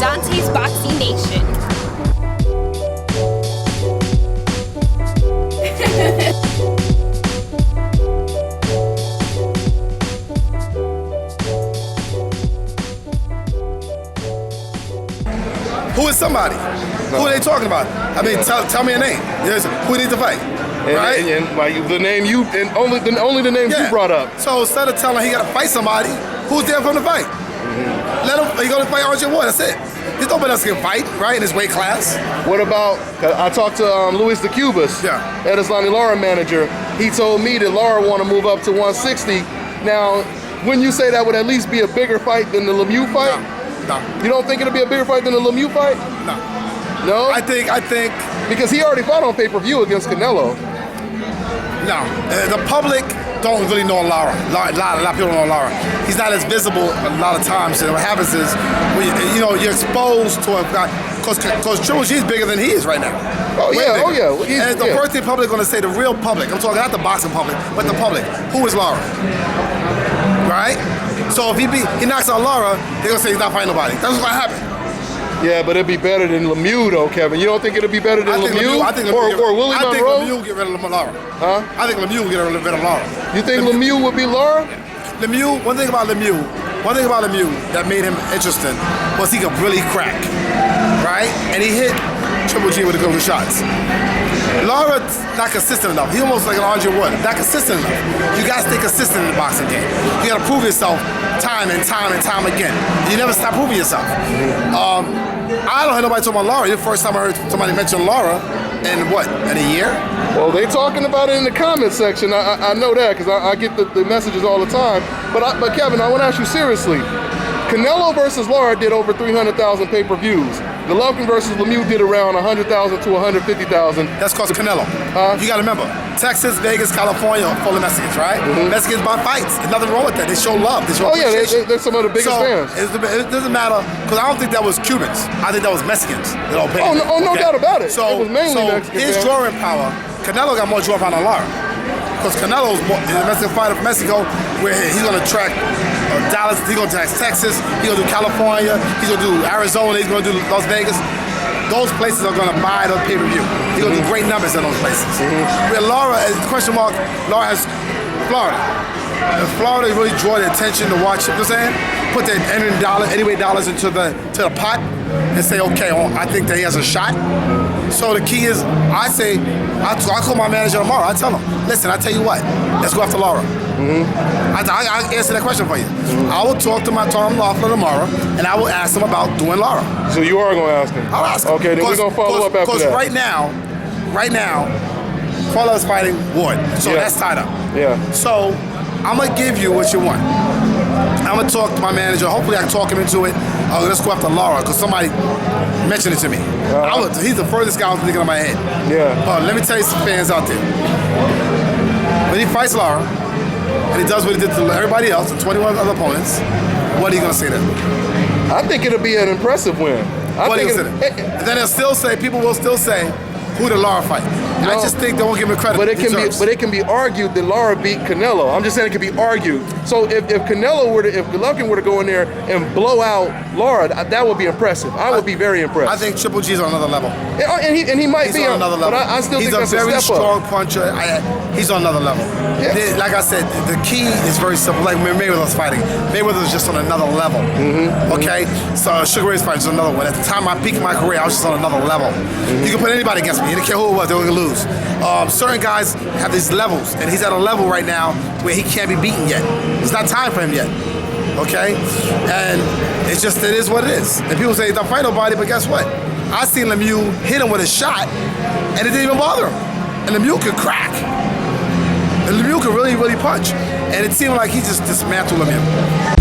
Dante's Boxing Nation. Who is somebody? Who are they talking about? I mean, tell me a name. Who needs to fight? Right? And like the name you, and only the names you brought up. So instead of telling him he got to fight somebody, who's there for him to fight? Let him. He's gonna fight RJ Ward. That's it. There's nobody else can fight, right, in his weight class. What about? I talked to Luis the Cubas, Golovkin-Lara manager. He told me that Lara want to move up to 160. Now, wouldn't you say that would at least be a bigger fight than the Lemieux fight? No. You don't think it'll be a bigger fight than the Lemieux fight? No. No? I think because he already fought on pay-per-view against Canelo. No. The public don't really know Lara. A lot of people don't know Lara. He's not as visible a lot of times. And what happens is, when you're exposed to a guy, because Triple G is bigger than he is right now. Oh yeah, oh yeah. And the first thing public going to say, the real public, I'm talking not the boxing public, but the public, who is Lara? Right? So if he knocks out Lara, they're going to say he's not fighting nobody. That's what's going to happen. Yeah, but it'd be better than Lemieux, though, Kevin. You don't think it'd be better than Lemieux? Or Willie Monroe? I think Lemieux will get rid of Lara. Huh? I think Lemieux will get rid of Lara. You think Lemieux would be Lara? Lemieux, one thing about Lemieux that made him interesting was he could really crack, right? And he hit Triple G with a couple of shots. Lara's not consistent enough. He almost like an RJ Wood, not consistent enough. You gotta stay consistent in the boxing game. You gotta prove yourself time and time and time again. You never stop proving yourself. I don't hear nobody talking about Lara. The first time I heard somebody mention Lara in a year? Well, they talking about it in the comment section. I know that because I get the messages all the time. But Kevin, I want to ask you seriously. Canelo versus Lara did over 300,000 pay-per-views. Golovkin versus Lemieux did around 100,000 to 150,000. That's because of Canelo. You got to remember, Texas, Vegas, California, full of Mexicans, right? Mexicans buy fights. There's nothing wrong with that. They show love. They show appreciation. They're some of the biggest fans. It doesn't matter, because I don't think that was Cubans. I think that was Mexicans that all paid. No doubt about it. So, it was mainly Mexican his fans. drawing power, Canelo got more drawing power than Lara. Because Canelo's a Mexican fighter from Mexico, where he's going to attract Dallas, he's going to attract Texas, he's going to do California, he's going to do Arizona, he's going to do Las Vegas. Those places are going to buy the pay-per-view. He's going to do great numbers in those places. Where Lara, question mark, Lara has Florida. And Florida really draw the attention to watch, you know what I'm saying? Put their anyway dollars into the pot and say, okay, I think that he has a shot. So the key is, I call my manager tomorrow. I tell him, listen, I tell you what, let's go after Lara. I answer that question for you. I will talk to my Tom Loeffler tomorrow, and I will ask him about doing Lara. So you are going to ask him? I'll ask him. Okay, then we're going to follow up after that. Because right now, Carlos is fighting Ward, so that's tied up. Yeah. So I'm going to give you what you want. I'm going to talk to my manager. Hopefully I can talk him into it. Let's go after Lara, because somebody mentioned it to me. He's the furthest guy I was thinking in my head. Yeah. Let me tell you some fans out there. When he fights Lara, and he does what he did to everybody else, and 21 other opponents, what are you going to say to him? I think it'll be an impressive win. Then people will still say, who did Lara fight? No, I just think they won't give him credit. But it can be argued that Lara beat Canelo. I'm just saying it can be argued. So if Golovkin were to go in there and blow out Lara, that would be impressive. I would be very impressed. I think Triple G's on another level. And he might be on another level. But I still think that's a step up. He's a very strong puncher. He's on another level. Yeah. Like I said, the key is very simple. Like when Mayweather's fighting, Mayweather's just on another level. Okay? So Sugar Ray's fighting is another one. At the time I peaked my career, I was just on another level. You can put anybody against me. You don't care who it was, they were going to lose. Certain guys have these levels, and he's at a level right now where he can't be beaten yet. It's not time for him yet. Okay? And it is what it is. And people say he don't fight nobody, but guess what? I seen Lemieux hit him with a shot, and it didn't even bother him. And Lemieux could crack. And Lemieux could really, really punch. And it seemed like he just dismantled Lemieux.